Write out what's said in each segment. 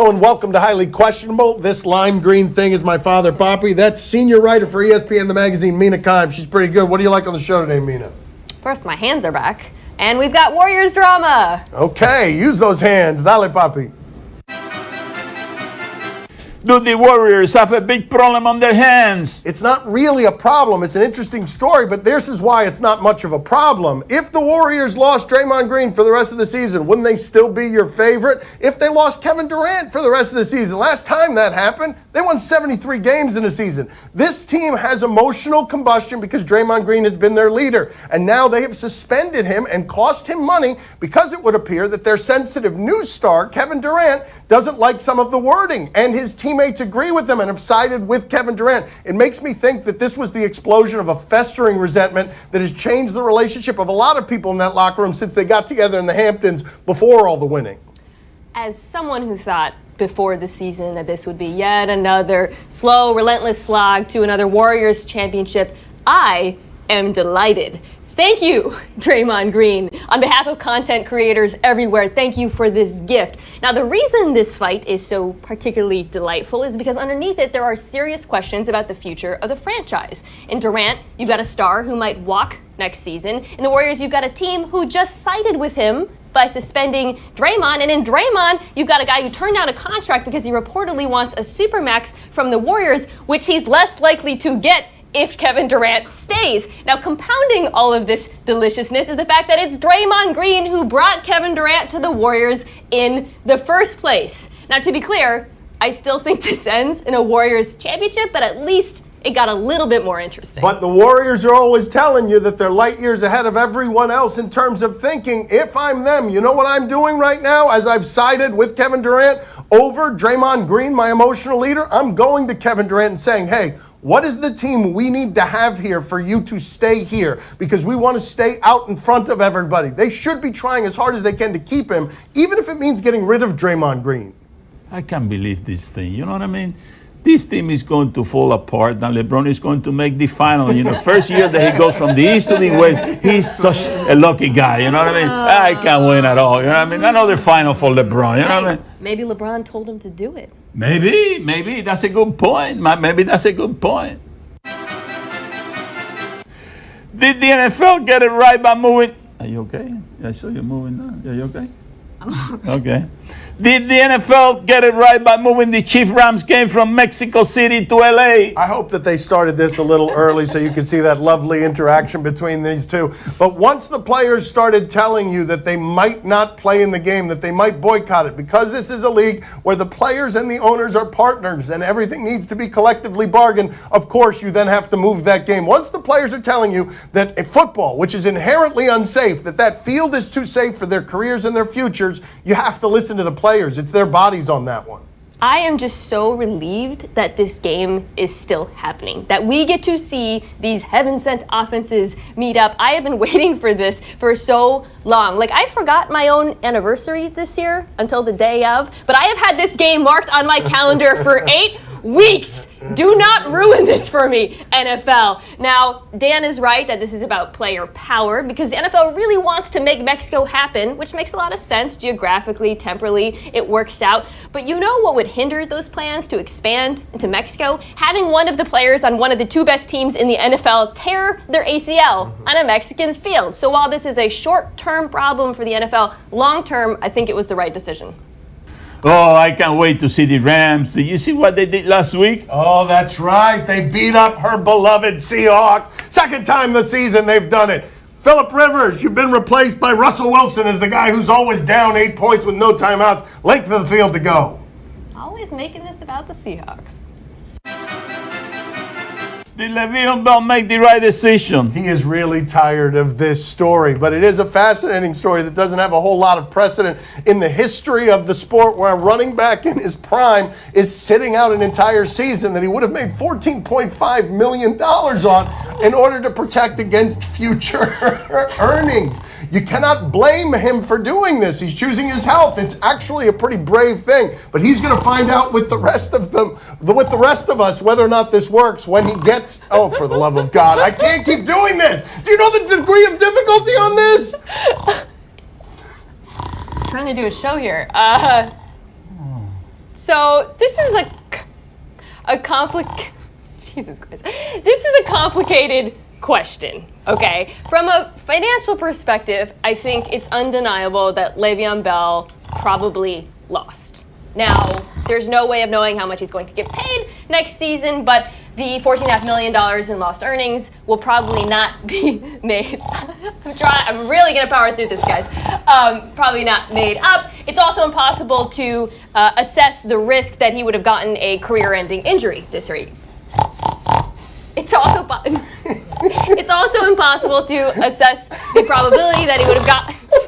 Hello and welcome to Highly Questionable. This lime green thing is my father, Poppy. That's senior writer for ESPN, the magazine, Mina Kime. She's pretty good. What do you like on the show today, Mina? First, my hands are back, and we've got Warriors drama. Okay, use those hands. Dale, Poppy. Do the Warriors have a big problem on their hands? It's not really a problem. It's an interesting story, but this is why it's not much of a problem. If the Warriors lost Draymond Green for the rest of the season, wouldn't they still be your favorite? If they lost Kevin Durant for the rest of the season, last time that happened, they won 73 games in a season. This team has emotional combustion because Draymond Green has been their leader, and now they have suspended him and cost him money because it would appear that their sensitive news star, Kevin Durant, doesn't like some of the wording, and his teammates agree with him and have sided with Kevin Durant. It makes me think that this was the explosion of a festering resentment that has changed the relationship of a lot of people in that locker room since they got together in the Hamptons before all the winning. As someone who thought before the season that this would be yet another slow, relentless slog to another Warriors championship, I am delighted. Thank you, Draymond Green. On behalf of content creators everywhere, thank you for this gift. Now, the reason this fight is so particularly delightful is because underneath it, there are serious questions about the future of the franchise. In Durant, you've got a star who might walk next season. In the Warriors, you've got a team who just sided with him by suspending Draymond. And in Draymond, you've got a guy who turned down a contract because he reportedly wants a supermax from the Warriors, which he's less likely to get if Kevin Durant stays. Now, compounding all of this deliciousness is the fact that it's Draymond Green who brought Kevin Durant to the Warriors in the first place. Now, to be clear, I still think this ends in a Warriors championship, but at least it got a little bit more interesting. But the Warriors are always telling you that they're light years ahead of everyone else in terms of thinking. If I'm them, you know what I'm doing right now as I've sided with Kevin Durant over Draymond Green, my emotional leader? I'm going to Kevin Durant and saying, hey, what is the team we need to have here for you to stay here? Because we want to stay out in front of everybody. They should be trying as hard as they can to keep him, even if it means getting rid of Draymond Green. I can't believe this thing. You know what I mean? This team is going to fall apart, and LeBron is going to make the final. You know, first year that he goes from the east to the west, he's such a lucky guy. You know what I mean? I can't win at all. You know what I mean? Another final for LeBron. You know what I mean? Maybe LeBron told him to do it. Maybe that's a good point. Maybe that's a good point. Did the NFL get it right by moving? Are you okay? I saw you moving now. Are you okay? I'm all right. Okay. Did the NFL get it right by moving the Chiefs-Rams game from Mexico City to LA? I hope that they started this a little early so you could see that lovely interaction between these two. But once the players started telling you that they might not play in the game, that they might boycott it, because this is a league where the players and the owners are partners and everything needs to be collectively bargained, of course you then have to move that game. Once the players are telling you that in football, which is inherently unsafe, that field is too safe for their careers and their futures, you have to listen to the players. It's their bodies on that one. I am just so relieved that this game is still happening, that we get to see these heaven-sent offenses meet up. I have been waiting for this for so long. Like, I forgot my own anniversary this year until the day of, but I have had this game marked on my calendar for 8 weeks. Do not ruin this for me, NFL. Now, Dan is right that this is about player power because the NFL really wants to make Mexico happen, which makes a lot of sense geographically, temporally, it works out. But you know what would hinder those plans to expand into Mexico? Having one of the players on one of the 2 best teams in the NFL tear their ACL on a Mexican field. So while this is a short-term problem for the NFL, long-term, I think it was the right decision. Oh, I can't wait to see the Rams. Did you see what they did last week? Oh, that's right. They beat up her beloved Seahawks. Second time this season they've done it. Phillip Rivers, you've been replaced by Russell Wilson as the guy who's always down 8 points with no timeouts. Length of the field to go. Always making this about the Seahawks. Did Le'Veon Bell make the right decision? He is really tired of this story, but it is a fascinating story that doesn't have a whole lot of precedent in the history of the sport where a running back in his prime is sitting out an entire season that he would have made $14.5 million on in order to protect against future earnings. You cannot blame him for doing this. He's choosing his health. It's actually a pretty brave thing, but he's going to find out with the rest of them, with the rest of us, whether or not this works when he gets. Oh, for the love of God! I can't keep doing this. Do you know the degree of difficulty on this? Trying to do a show here. So this is Jesus Christ. This is a complicated question, okay? From a financial perspective, I think it's undeniable that Le'Veon Bell probably lost. Now, there's no way of knowing how much he's going to get paid next season, but the $14.5 million in lost earnings will probably not be made. I'm really gonna power through this, guys. Probably not made up. It's also impossible to assess the risk that he would have gotten a career-ending injury this race. It's also impossible to assess the probability that he would have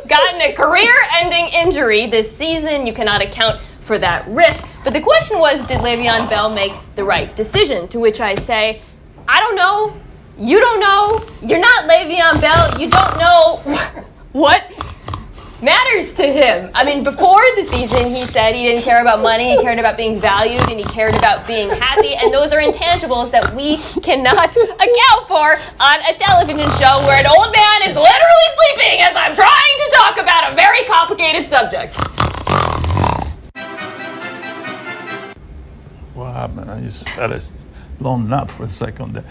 gotten a career-ending injury this season. You cannot account for that risk. But the question was, did Le'Veon Bell make the right decision? To which I say, I don't know. You don't know. You're not Le'Veon Bell. You don't know what matters to him. I mean, before the season, he said he didn't care about money, he cared about being valued, and he cared about being happy, and those are intangibles that we cannot account for on a television show where an old man is literally sleeping as I'm trying to talk about a very complicated subject. What happened? I just had a long nap for a second there.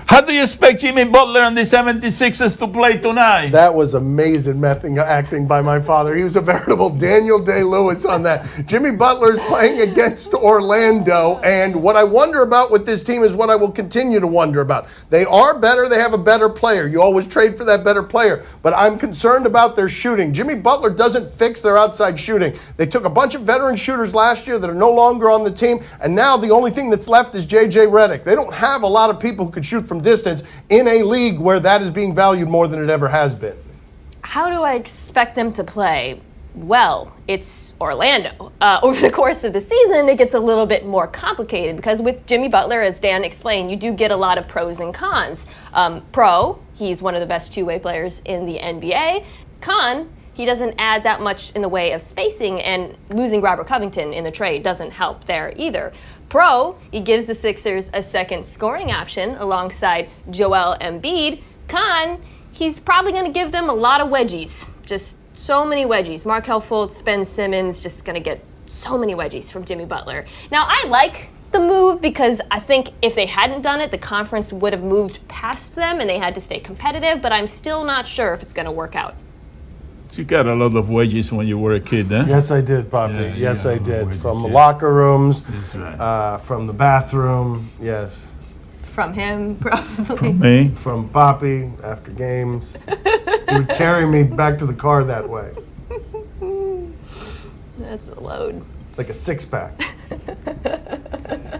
How do you expect Jimmy Butler and the 76ers to play tonight? That was amazing acting by my father. He was a veritable Daniel Day-Lewis on that. Jimmy Butler is playing against Orlando, and what I wonder about with this team is what I will continue to wonder about. They are better. They have a better player. You always trade for that better player, but I'm concerned about their shooting. Jimmy Butler doesn't fix their outside shooting. They took a bunch of veteran shooters last year that are no longer on the team, and now the only thing that's left is J.J. Redick. They don't have a lot of people who could shoot from distance in a league where that is being valued more than it ever has been. How do I expect them to play? Well, it's Orlando. Over the course of the season, it gets a little bit more complicated because with Jimmy Butler, as Dan explained, you do get a lot of pros and cons. Pro, he's one of the best two-way players in the NBA. Con, he doesn't add that much in the way of spacing, and losing Robert Covington in the trade doesn't help there either. Pro, he gives the Sixers a second scoring option alongside Joel Embiid. Con, he's probably going to give them a lot of wedgies, just so many wedgies. Markelle Fultz, Ben Simmons, just going to get so many wedgies from Jimmy Butler. Now, I like the move because I think if they hadn't done it, the conference would have moved past them and they had to stay competitive, but I'm still not sure if it's going to work out. You got a lot of wedges when you were a kid, huh? Yes, I did, Poppy. Yeah, yes, I did. wedges, From the yeah. locker rooms, That's right. from the bathroom, yes. From him, probably. From me? From Poppy after games. He would carry me back to the car that way. That's a load. Like a six-pack.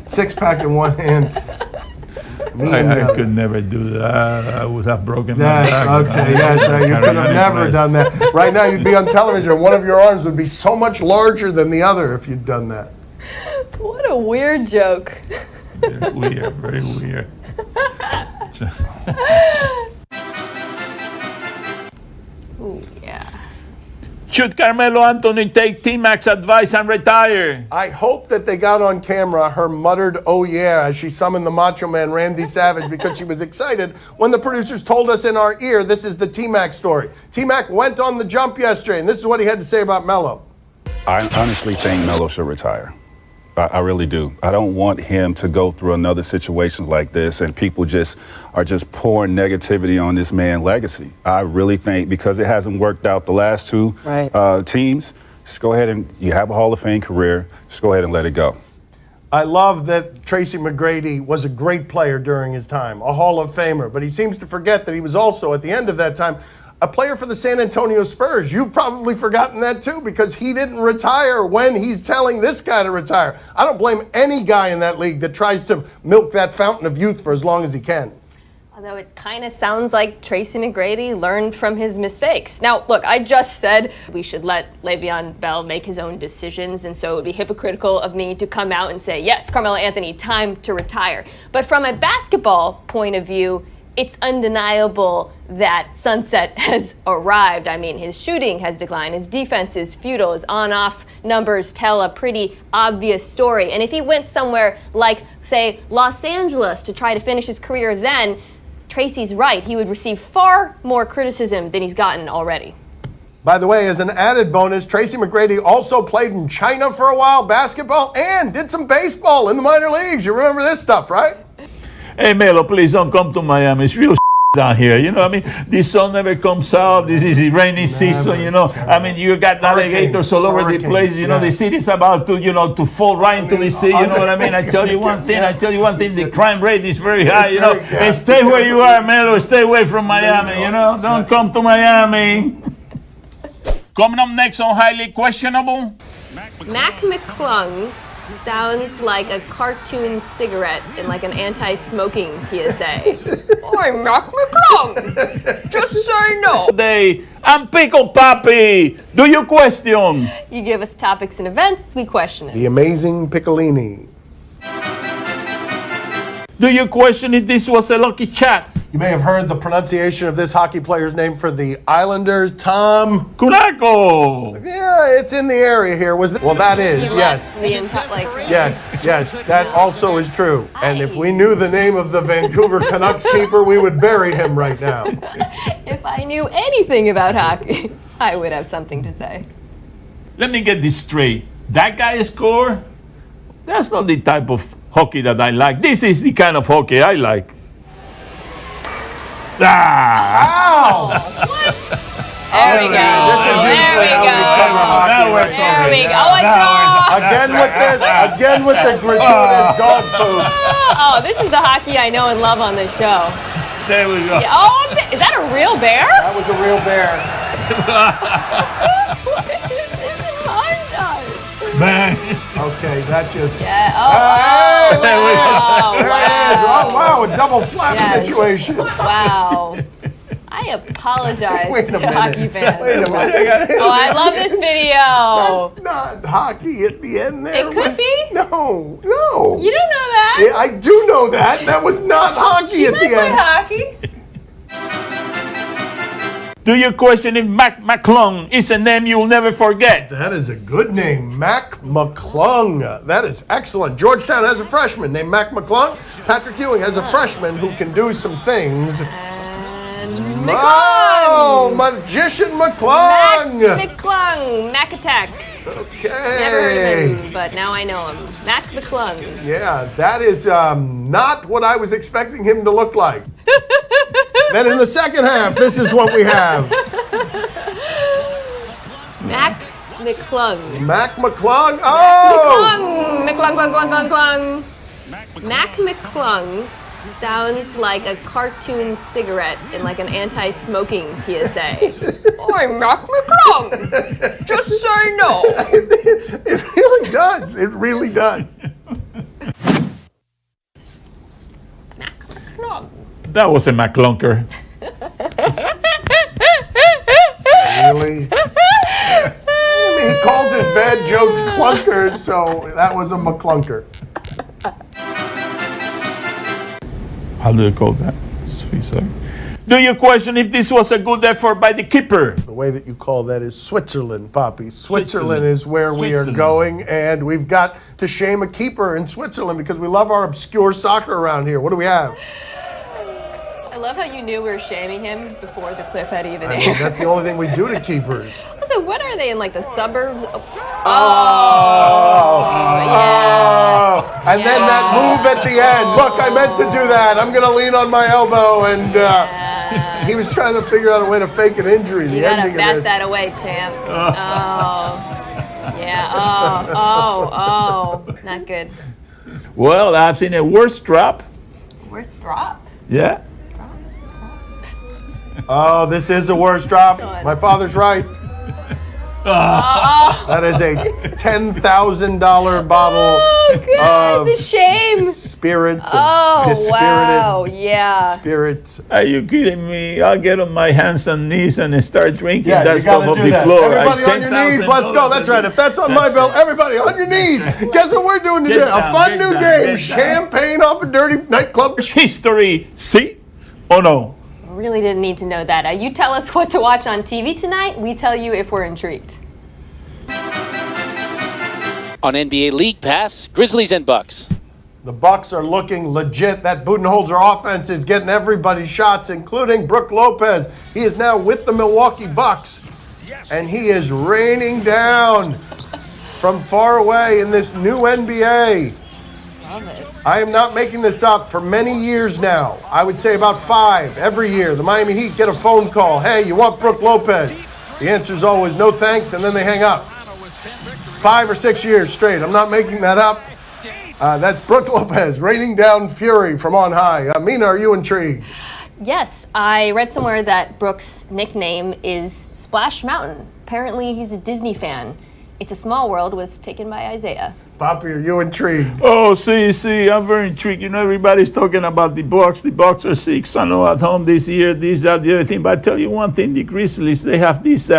Six-pack in one hand. Me and the I other. could never do that. I would have broken my Yes, back. okay, yes. No, you could have never done that. Right now, you'd be on television, and one of your arms would be so much larger than the other if you'd done that. What a weird joke. Very weird, very weird. Ooh, yeah. Should Carmelo Anthony take T-Mac's advice and retire? I hope that they got on camera her muttered, "Oh yeah," as she summoned the Macho Man Randy Savage because she was excited when the producers told us in our ear this is the T-Mac story. T-Mac went on the jump yesterday, and this is what he had to say about Melo. I honestly think Melo should retire. I really do. I don't want him to go through another situation like this and people are just pouring negativity on this man's legacy. I really think because it hasn't worked out the last two teams, just go ahead and you have a Hall of Fame career, just go ahead and let it go. I love that Tracy McGrady was a great player during his time, a Hall of Famer, but he seems to forget that he was also, at the end of that time, a player for the San Antonio Spurs. You've probably forgotten that too because he didn't retire when he's telling this guy to retire. I don't blame any guy in that league that tries to milk that fountain of youth for as long as he can. Although it kind of sounds like Tracy McGrady learned from his mistakes. Now, look, I just said we should let Le'Veon Bell make his own decisions, and so it would be hypocritical of me to come out and say, yes, Carmelo Anthony, time to retire. But from a basketball point of view, it's undeniable that sunset has arrived. I mean, his shooting has declined. His defense is futile. His on-off numbers tell a pretty obvious story. And if he went somewhere like, say, Los Angeles to try to finish his career then, Tracy's right. He would receive far more criticism than he's gotten already. By the way, as an added bonus, Tracy McGrady also played in China for a while, basketball, and did some baseball in the minor leagues. You remember this stuff, right? Hey, Melo, please don't come to Miami. It's real down here. You know what I mean? The sun never comes out. This is the rainy season, you know. I mean, you got alligators all over the place. You know, the city's about to, to fall right into the sea. You know what I mean? I tell you one thing. The crime rate is very high, you know. Hey, stay where you are, Melo. Stay away from Miami, you know. Don't come to Miami. Coming up next on Highly Questionable. Mac McClung sounds like a cartoon cigarette in like an anti-smoking PSA. I'm Mac McClung. Just say no. Today, I'm Pickle Papi. Do you question? You give us topics and events, we question it. The amazing Piccolini. Do you question if this was a lucky shot? You may have heard the pronunciation of this hockey player's name for the Islanders, Tom. Kunako. Yeah, it's in the area here. Well, that is, He yes. left the entire Yes, that also is true. And if we knew the name of the Vancouver Canucks keeper, we would bury him right now. If I knew anything about hockey, I would have something to say. Let me get this straight. That guy score? That's not the type of hockey that I like. This is the kind of hockey I like. Ow! There we go. This is usually how we cover hockey. Now we're right There we talking. go. Oh, a dog. Again with the gratuitous dog poop. Oh, this is the hockey I know and love on this show. There we go. Oh, is that a real bear? That was a real bear. What is this montage? Bang. Okay, that just... Yeah. Hey, there we go. There it is. Oh, wow, a double flap Yes. situation. Wow. I apologize Wait a to minute. hockey fans. Wait a minute. Oh, I love this video. That's not hockey at the end there. It could be. No. You don't know that. Yeah, I do know that. That was not hockey She at might the play end. hockey. Do you question if Mac McClung is a name you'll never forget? That is a good name, Mac McClung. That is excellent. Georgetown has a freshman named Mac McClung. Patrick Ewing has a freshman who can do some things. And Oh, McClung. Magician Mac McClung. McClung. Mac Attack. Okay. Never heard of him, but now I know him. Mac McClung. Yeah, that is not what I was expecting him to look like. Then in the second half, this is what we have. Mac McClung. Mac McClung. Oh! McClung. McClung. Mac McClung sounds like a cartoon cigarette in like an anti-smoking PSA. I'm Mac McClung. Just say no. It really does. It really does. Mac McClung. That was a McClunker. Really? I mean, he calls his bad jokes clunkers, so that was a McClunker. How do you call that? Suicide. Do you question if this was a good effort by the keeper? The way that you call that is Switzerland, Poppy. Switzerland Switzerland. is where we are Switzerland. going, and we've got to shame a keeper in Switzerland because we love our obscure soccer around here. What do we have? I love how you knew we were shaming him before the clip had even I mean, aired. that's the only thing we do to keepers. So what are they in, like the suburbs? Oh! Yeah. And then that move at the end. Look, I meant to do that. I'm going to lean on my elbow. And he was trying to figure out a way to fake an injury. You The gotta ending bat of this. that away, champ. Oh. Yeah. Oh. Not good. Well, I've seen a worse drop. Where's drop? Yeah. Oh, this is the worst drop. My father's right. That is a $10,000 bottle Oh, God, of the shame. spirits, Oh, of dispirited wow. Yeah. spirits. Are you kidding me? I'll get on my hands and knees and start drinking Yeah, that you stuff gotta off do the that. floor. Everybody on your knees, let's go. That's right. If that's on my belt, everybody on your knees. Guess what we're doing today? Get A down, fun get new down, game. get down. Champagne off a dirty nightclub. History, see or no? Really didn't need to know that. You tell us what to watch on TV tonight. We tell you if we're intrigued. On NBA League Pass, Grizzlies and Bucks. The Bucks are looking legit. That Budenholzer offense is getting everybody shots, including Brook Lopez. He is now with the Milwaukee Bucks. and he is raining down from far away in this new NBA. Love it. I am not making this up. For many years now, I would say about 5 every year, the Miami Heat get a phone call. Hey, you want Brook Lopez? The answer is always no thanks, and then they hang up. 5 or 6 years straight. I'm not making that up. That's Brook Lopez raining down fury from on high. Mina, are you intrigued? Yes, I read somewhere that Brook's nickname is Splash Mountain. Apparently, he's a Disney fan. It's a Small World was taken by Isaiah. Poppy, are you intrigued? Oh, see, I'm very intrigued. You know, everybody's talking about the Bucks. The Bucks are 6, I know, at home this year, this, that, the other thing. But I tell you one thing, the Grizzlies, they have this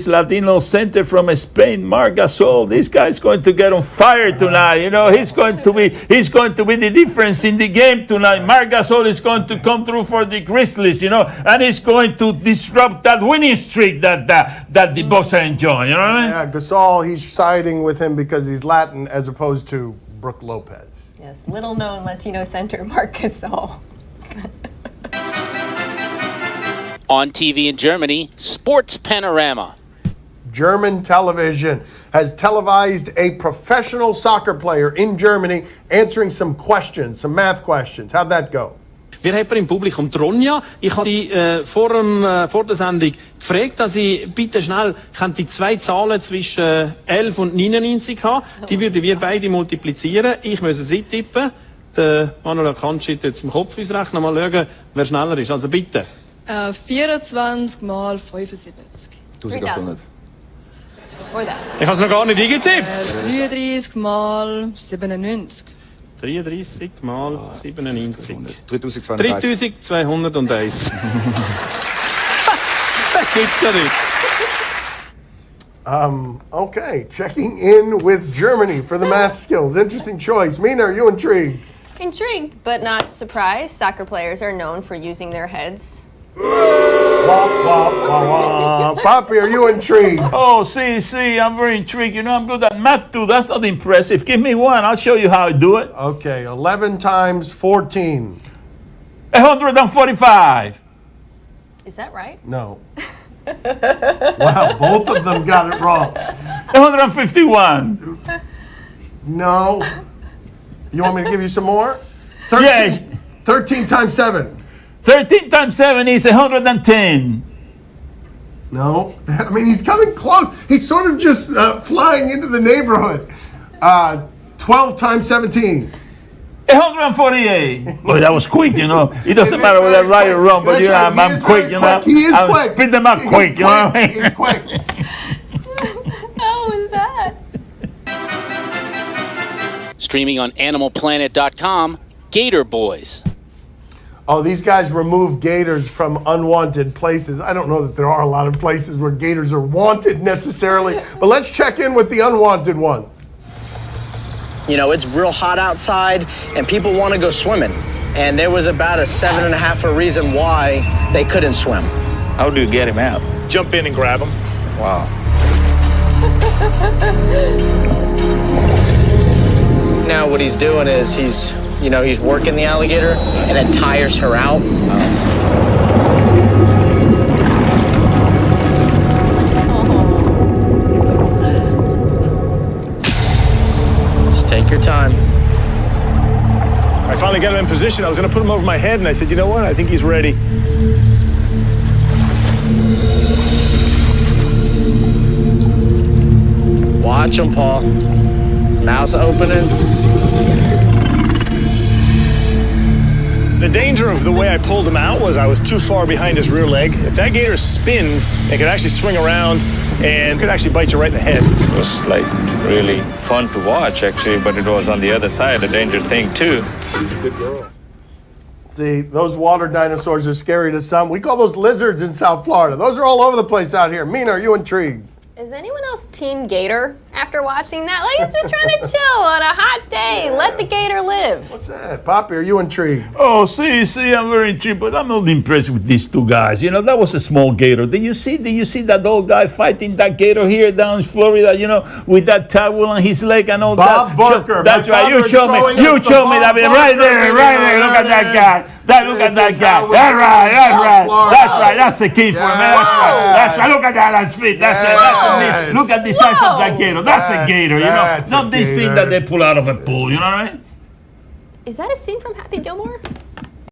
Latino center from Spain, Marc Gasol. This guy's going to get on fire tonight. You know, he's going to be the difference in the game tonight. Marc Gasol is going to come through for the Grizzlies, you know, and he's going to disrupt that winning streak that the Bucks are enjoying. You know what I mean? Yeah, Gasol, he's siding with him because he's Latin as opposed to Brook Lopez. Yes, little-known Latino center Marc Gasol. On TV in Germany, Sports Panorama. German television has televised a professional soccer player in Germany answering some questions, some math questions. How'd that go? Wir haben im Publikum die Ronja. Ich habe die vor der Sendung gefragt, dass ich bitte schnell die 2 Zahlen zwischen 11 und 99 haben. Die würden wir beide multiplizieren. Ich muss sie tippen. Der Manuel Akanji jetzt im Kopf ausrechnen. Mal schauen, wer schneller ist. Also bitte. 24 mal 75. 3,000. Or that. Ich habe es noch gar nicht eingetippt. 33 mal 97. 33 mal 97. 3230. 3201. Das gibt's ja nicht. Okay, checking in with Germany for the math skills. Interesting choice. Mina, are you intrigued? Intrigued, but not surprised. Soccer players are known for using their heads. Poppy, are you intrigued? Oh, see, I'm very intrigued. You know, I'm good at math too. That's not impressive. Give me one. I'll show you how I do it. Okay, 11 times 14. 145. Is that right? No. Wow, both of them got it wrong. 151. No. You want me to give you some more? Yeah. 13 times 7. 13 times 7 is 110. No. I mean, he's coming close. He's sort of just flying into the neighborhood. 12 times 17. 148. Boy, that was quick, you know. It doesn't matter whether I'm right or wrong, but you know, I'm quick, you know. He is I'll quick. spit them out quick, you know what I mean? He's quick. How was that? Streaming on AnimalPlanet.com, Gator Boys. Oh, these guys remove gators from unwanted places. I don't know that there are a lot of places where gators are wanted necessarily, but let's check in with the unwanted ones. You know, it's real hot outside and people want to go swimming. And there was about a 7.5 reason why they couldn't swim. How do you get him out? Jump in and grab him. Wow. Now what he's doing is he's working the alligator and it tires her out. Just take your time. I finally got him in position. I was going to put him over my head, and I said, you know what? I think he's ready. Watch him, Paul. Mouth's opening. The danger of the way I pulled him out was I was too far behind his rear leg. If that gator spins, it could actually swing around and could actually bite you right in the head. It was like really fun to watch actually, but it was on the other side a dangerous thing too. She's a good girl. See, those water dinosaurs are scary to some. We call those lizards in South Florida. Those are all over the place out here. Mina, are you intrigued? Is anyone else Team Gator after watching that? Like, it's just trying to chill on a hot day. Let the gator live. What's that? Poppy, are you intrigued? Oh, see, I'm very intrigued, but I'm not impressed with these two guys. You know, that was a small gator. Did you see that old guy fighting that gator here down in Florida, you know, with that towel on his leg and all Bob that? Barker. That's right. You show me that. Right there. Look at that guy. Look at that guy. That's right. That's the key for him. That's right. Look at that speed. That's it. Look at the size of that gator. That's a gator, you know. Not this thing that they pull out of a pool, you know what I mean? Is that a scene from Happy Gilmore?